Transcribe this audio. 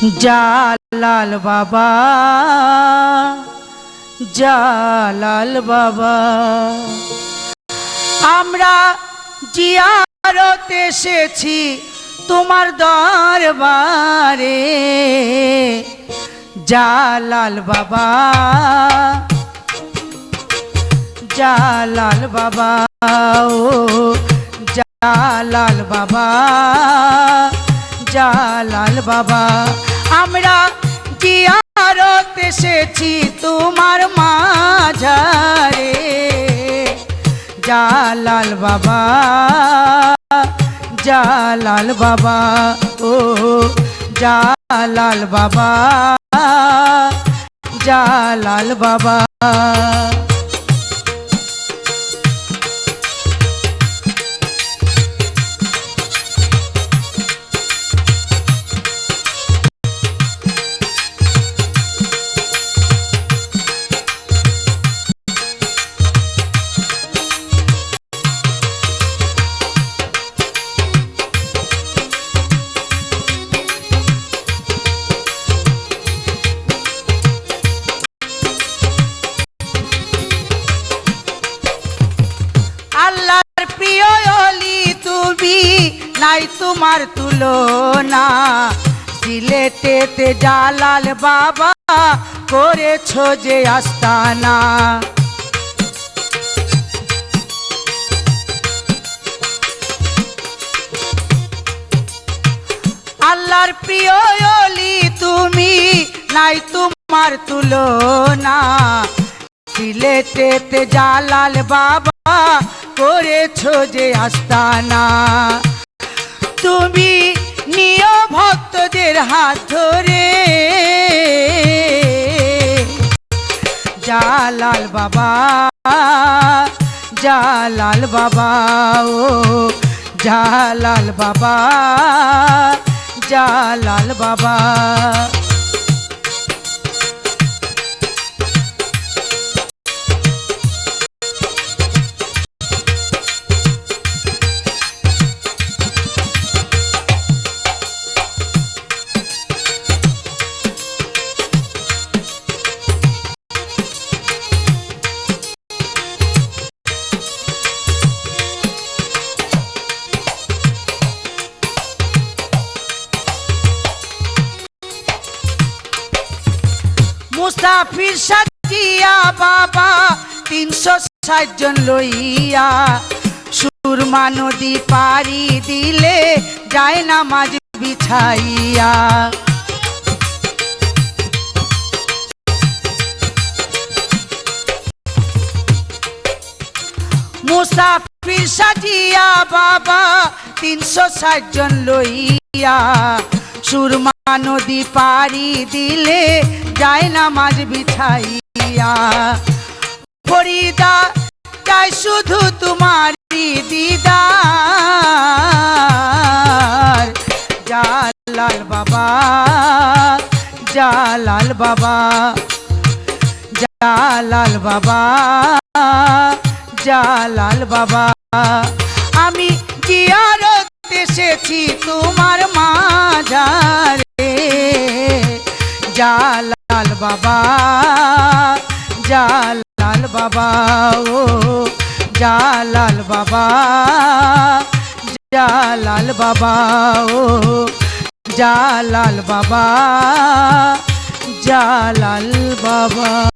জালাল বাবা, জালাল বাবা, আমরা জিয়ারত এসেছি তোমার দরবারে। জালাল বাবা, জালাল বাবা, ও জালাল বাবা, জালাল বাবা, আমরা জিয়ারত এসেছি তোমার মাঝারে। জালাল বাবা, জালাল বাবা, ও জালাল বাবা, জালাল বাবা। আল্লাহর প্রিয় ওলি তুমি, নাই তোমার তুলনা। সিলেটেতে জালাল বাবা করেছো যে আস্তানা। আল্লাহর প্রিয় ওলি তুমি, নাই তোমার তুলনা। সিলেটেতে জালাল বাবা করেছো যে আস্তানা। তুমি নিয় ভক্তদের হাত ধরে। জালাল বাবা, জালাল বাবা, ও জালাল বাবা, জালাল বাবা। মুসাফির সাজিয়া বাবা ৩৬০ জন লইয়া, সুরমা নদী পাড়ি দিলে যায় নামাজ বিছাইয়া। মুসাফির সাজিয়া বাবা ৩৬০ জন লইয়া, সুরমা নদী পাড়ি দিলে যায় নামাজ বিছাইয়া। ফরিদা চাই শুধু তোমারি দিদার। জালাল বাবা, জালাল বাবা, জালাল বাবা, জালাল বাবা, আমি জিয়ারত এসেছি তোমার মাঝারে। জালাল বাবা, জালাল বাবা, ও জালাল বাবা, জালাল বাবা, ও জালাল বাবা, জালাল বাবা।